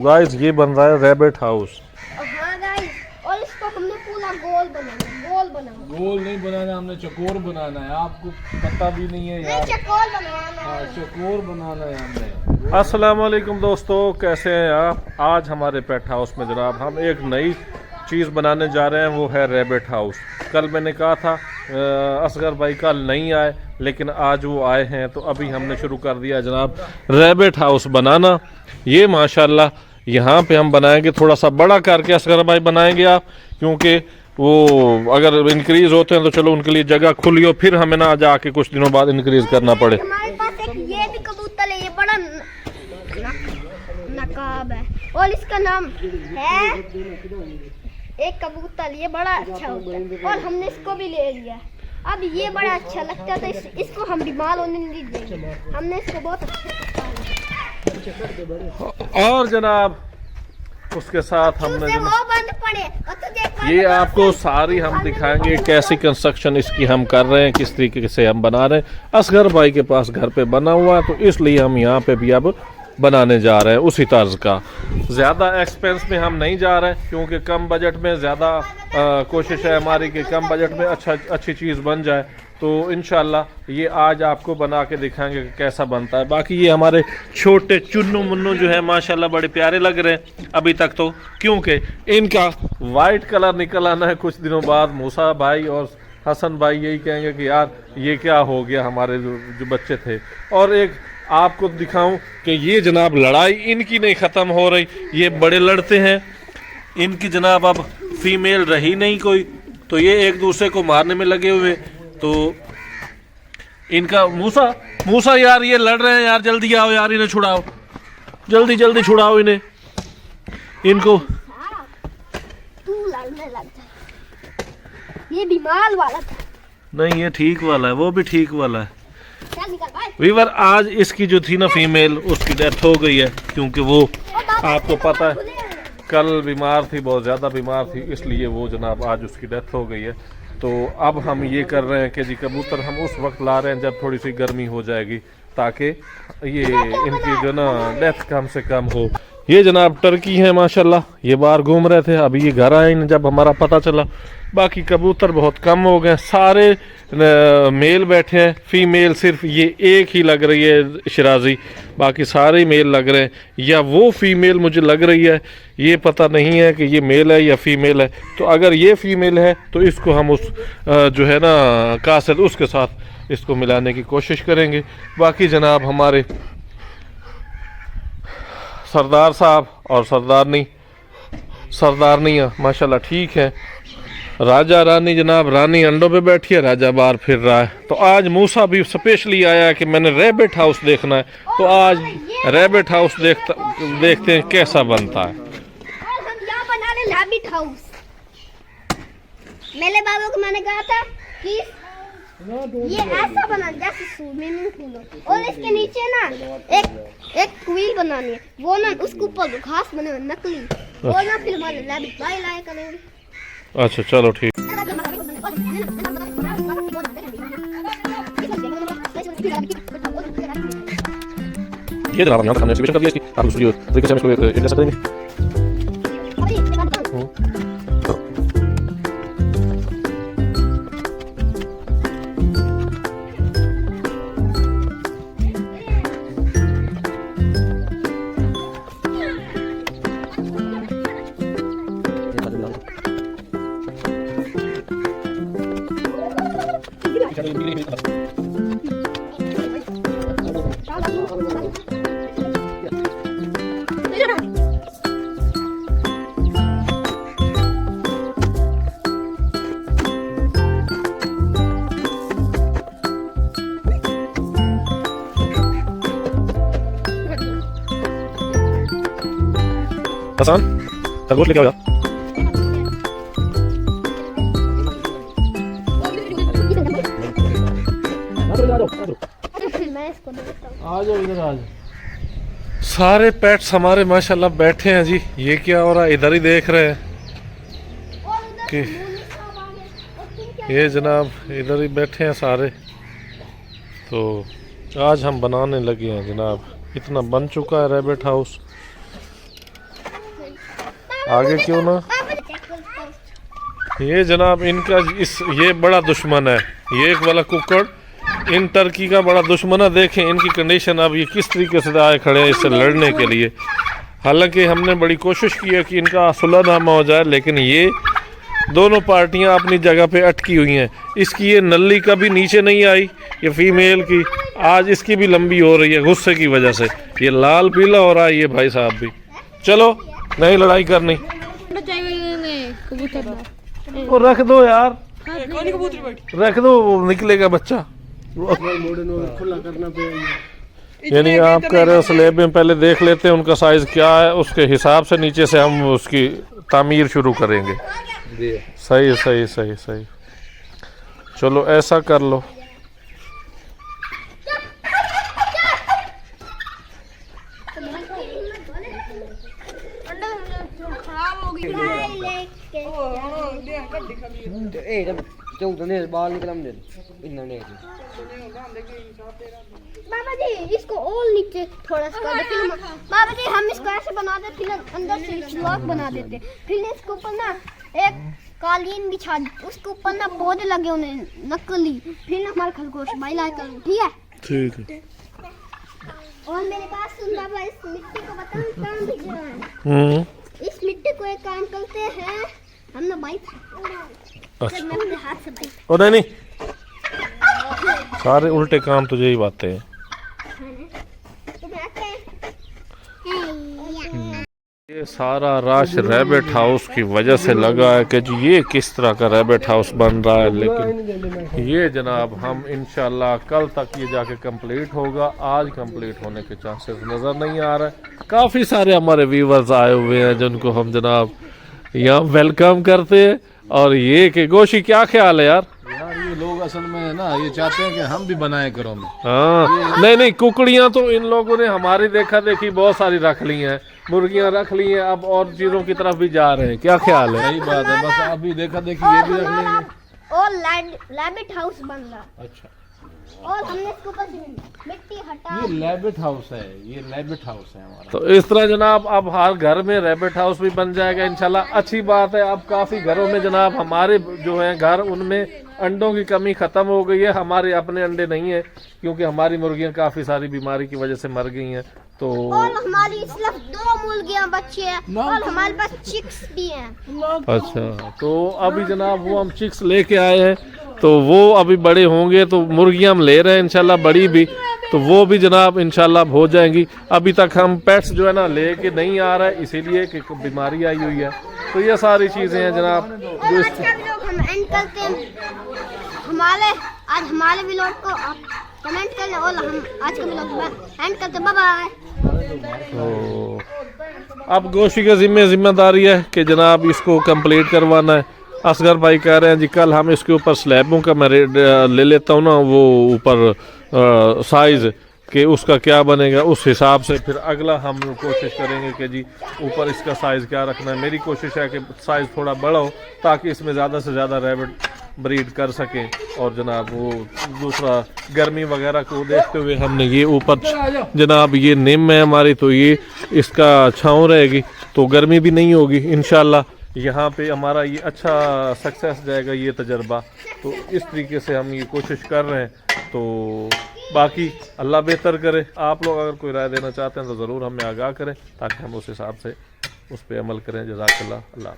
Guys ये बन रहा है रैबिट हाउस। हाँ गाइस, और इसको हमने पूरा गोल नहीं बनाना, हमने चकोर बनाना है। आपको पता भी नहीं है यार। चकोर बनाना हाँ, चकोर बनाना है हमने। अस्सलाम वालेकुम दोस्तों, कैसे हैं आप? आज हमारे पेट हाउस में जनाब हम एक नई चीज़ बनाने जा रहे हैं, वो है रैबिट हाउस। कल मैंने कहा था असगर भाई कल नहीं आए, लेकिन आज वो आए हैं, तो अभी हमने शुरू कर दिया जनाब रैबिट हाउस बनाना। ये माशाल्लाह यहाँ पे हम बनाएंगे, थोड़ा सा बड़ा करके असगर भाई बनाएंगे आप, क्योंकि वो अगर इंक्रीज़ होते हैं तो चलो उनके लिए जगह खुली हो, फिर हमें ना जाके कुछ दिनों बाद इंक्रीज़ करना पड़े। हमारे पास एक ये भी कबूतर है, ये बड़ा नकाब है और इसका नाम है एक कबूतर। ये बड़ा अच्छा होता है और हमने इसको भी ले लिया। अब ये बड़ा अच्छा लगता है तो इसको हम बीमार होने नहीं देंगे। हमने इसको बहुत अच्छा और जनाब उसके साथ हमने वो बंद पड़े और ये आपको सारी हम दिखाएंगे कैसी कंस्ट्रक्शन इसकी हम कर रहे हैं, किस तरीके से हम बना रहे हैं। असगर भाई के पास घर पे बना हुआ है, तो इसलिए हम यहाँ पे भी अब बनाने जा रहे हैं उसी तर्ज का। ज़्यादा एक्सपेंस में हम नहीं जा रहे हैं, क्योंकि कम बजट में ज़्यादा कोशिश है हमारी कि कम बजट में अच्छी चीज़ बन जाए। तो इंशाल्लाह ये आज आपको बना के दिखाएंगे कि कैसा बनता है। बाकी ये हमारे छोटे चुन्नू मुन्नू जो है माशाल्लाह बड़े प्यारे लग रहे हैं अभी तक तो, क्योंकि इनका वाइट कलर निकल आना है कुछ दिनों बाद। मूसा भाई और हसन भाई यही कहेंगे कि यार ये क्या हो गया हमारे जो बच्चे थे। और एक आपको दिखाऊं कि ये जनाब लड़ाई इनकी नहीं ख़त्म हो रही, ये बड़े लड़ते हैं। इनकी जनाब अब फीमेल रही नहीं कोई, तो ये एक दूसरे को मारने में लगे हुए। तो इनका मूसा यार ये लड़ रहे हैं यार, जल्दी आओ यार, इन्हें छुड़ाओ, जल्दी छुड़ाओ इन्हें, इनको। तू लड़ने लग जा। ये बीमार वाला था। नहीं ये ठीक वाला है, वो भी ठीक वाला है। चल निकल भाई। वीवर आज इसकी जो थी ना फीमेल, उसकी डेथ हो गई है, क्योंकि वो आपको पता है कल बीमार थी, बहुत ज़्यादा बीमार थी, इसलिए वो जनाब आज उसकी डेथ हो गई है। तो अब हम ये कर रहे हैं कि जी कबूतर हम उस वक्त ला रहे हैं जब थोड़ी सी गर्मी हो जाएगी, ताकि ये इनकी जो ना डेथ कम से कम हो। ये जनाब टर्की है माशाल्लाह, ये बाहर घूम रहे थे, अभी ये घर आए जब हमारा पता चला। बाकी कबूतर बहुत कम हो गए, सारे मेल बैठे हैं, फीमेल सिर्फ ये एक ही लग रही है शिराजी, बाकी सारे मेल लग रहे हैं। या वो फीमेल मुझे लग रही है, ये पता नहीं है कि ये मेल है या फीमेल है। तो अगर ये फीमेल है तो इसको हम उस जो है ना कासिद उसके साथ इसको मिलाने की कोशिश करेंगे। बाकी जनाब हमारे सरदार साहब और सरदारनियाँ माशाल्लाह ठीक है। राजा रानी जनाब, रानी अंडों पे बैठी है, राजा बाहर फिर रहा है। तो आज मूसा भी स्पेशली आया है कि मैंने रैबिट हाउस देखना है, तो आज रैबिट हाउस देखते हैं कैसा बनता है। और हम यहाँ बना रहे रैबिट हाउस। मेरे बाबू को मैंने कहा था कि ये ऐसा बना जैसे स्विमिंग पूल हो, और इसके नीचे ना एक क्वील बनानी है, वो ना उसके ऊपर घास बने हुए नकली, वो ना फिर हमारे रैबिट भाई लाया करेंगे। अच्छा चलो ठीक। ये जनाब यहाँ हमने एक्सहिबिशन कर दिया इसकी, आप उस तरीके से हम इसको एडजस्ट करेंगे। हसन तरबूज लेके आओ यार। आ जाओ इधर आ जाओ। सारे पेट्स हमारे माशाल्लाह बैठे हैं जी। ये क्या हो रहा है, इधर ही देख रहे हैं कि ये जनाब इधर ही बैठे हैं सारे। तो आज हम बनाने लगे हैं जनाब, इतना बन चुका है रैबिट हाउस। आगे क्यों ना। पापा चेक करो। ये जनाब इनका ये बड़ा दुश्मन है, ये एक वाला कुक्कड़ इन टर्की का बड़ा दुश्मन है। देखें इनकी कंडीशन, अब ये किस तरीके से आए खड़े हैं इससे लड़ने के लिए। हालांकि हमने बड़ी कोशिश की है कि इनका सुलहनामा हो जाए, लेकिन ये दोनों पार्टियां अपनी जगह पे अटकी हुई हैं। इसकी ये नल्ली कभी नीचे नहीं आई, ये फीमेल की, आज इसकी भी लंबी हो रही है गुस्से की वजह से। ये लाल पीला हो रहा है ये भाई साहब भी। चलो नहीं लड़ाई करनी, वो रख दो यार, रख दो, वो निकलेगा बच्चा। यानी आप कह रहे हो स्लैब में पहले देख लेते हैं उनका साइज क्या है, उसके हिसाब से नीचे से हम उसकी तामीर शुरू करेंगे। सही सही सही सही, चलो ऐसा कर लो। बाल निकला इन्होंने बाबा जी इसको और नीचे थोड़ा सा कर देते हैं। बाबा जी हम इसको ऐसे बना देते, फिर अंदर से लॉक बना देते, फिर इसके ऊपर ना एक कालीन बिछा देते, उसके ऊपर ना पौधे लगे उन्हें नकली, फिर हमारा खरगोश भाई लाए कर। ठीक है ठीक है। और मेरे पास सुन बाबा, इस मिट्टी को बताओ काम भी जरा है। इस मिट्टी को एक काम करते हैं हम ना भाई, अच्छा मैं अपने हाथ से भाई ओ नहीं, सारे उल्टे काम तुझे ही बातें हैं। ये सारा रश रैबिट हाउस की वजह से लगा है कि जी ये किस तरह का रैबिट हाउस बन रहा है, लेकिन ये जनाब हम इंशाल्लाह कल तक ये जाके कंप्लीट होगा। आज कंप्लीट होने के चांसेस नज़र नहीं आ रहे। काफ़ी सारे हमारे व्यूवर्स आए हुए हैं जिनको हम जनाब यहाँ वेलकम करते हैं। और ये कि गोशी क्या ख्याल है यार? ये लोग असल में ना ये चाहते हैं कि हम भी बनाए घरों में। हाँ नहीं कुकड़ियाँ तो इन लोगों ने हमारी देखा देखी बहुत सारी रख ली हैं, मुर्गियाँ रख ली हैं, अब और चीज़ों की तरफ भी जा रहे हैं। क्या ख्याल है? सही बात है, बस अभी देखा देखी ये भी रख लेंगे। और रैबिट हाउस बन रहा। अच्छा, और हमने इसके ऊपर मिट्टी हटा, ये रैबिट हाउस है, ये रैबिट हाउस है हमारा। तो इस तरह जनाब अब हर घर में रैबिट हाउस भी बन जाएगा इंशाल्लाह। अच्छी बात है, अब काफ़ी घरों में जनाब हमारे जो हैं घर उनमें अंडों की कमी ख़त्म हो गई है। हमारे अपने अंडे नहीं है क्योंकि हमारी मुर्गियाँ काफ़ी सारी बीमारी की वजह से मर गई हैं। तो और हमारी सिर्फ 2 मुर्गियां बची हैं और हमारे पास चिक्स भी हैं। अच्छा, तो अभी जनाब वो हम चिक्स लेके आए हैं, तो वो अभी बड़े होंगे तो मुर्गियाँ हम ले रहे हैं इंशाल्लाह, बड़ी भी, तो वो भी जनाब इंशाल्लाह हो जाएंगी। अभी तक हम पेट्स जो है ना लेके नहीं आ रहा है, इसीलिए कि बीमारी आई हुई है। तो ये सारी चीज़ें हैं जनाब और जो आज का व्लॉग हम एंड करते हैं। हमारे व्लॉग को आप कमेंट करें और हम आज का व्लॉग एंड करते हैं। Bye bye. तो अब गोशी का जिम्मेदारी है कि जनाब इसको कंप्लीट करवाना है। असगर भाई कह रहे हैं जी कल हम इसके ऊपर स्लैबों का मैं ले लेता हूँ ना, वो ऊपर साइज़ कि उसका क्या बनेगा, उस हिसाब से फिर अगला हम कोशिश करेंगे कि जी ऊपर इसका साइज़ क्या रखना है। मेरी कोशिश है कि साइज़ थोड़ा बड़ा हो ताकि इसमें ज़्यादा से ज़्यादा रैबिट ब्रीड कर सकें। और जनाब वो दूसरा गर्मी वगैरह को देखते हुए हमने ये ऊपर जनाब ये नीम है हमारी, तो ये इसका छाँव रहेगी तो गर्मी भी नहीं होगी इंशाल्लाह। यहाँ पे हमारा ये अच्छा सक्सेस जाएगा ये तजर्बा। तो इस तरीके से हम ये कोशिश कर रहे हैं। तो बाकी अल्लाह बेहतर करे। आप लोग अगर कोई राय देना चाहते हैं तो ज़रूर हमें आगाह करें ताकि हम उस हिसाब से उस पर अमल करें। जज़ाकल्लाह। अल्लाह।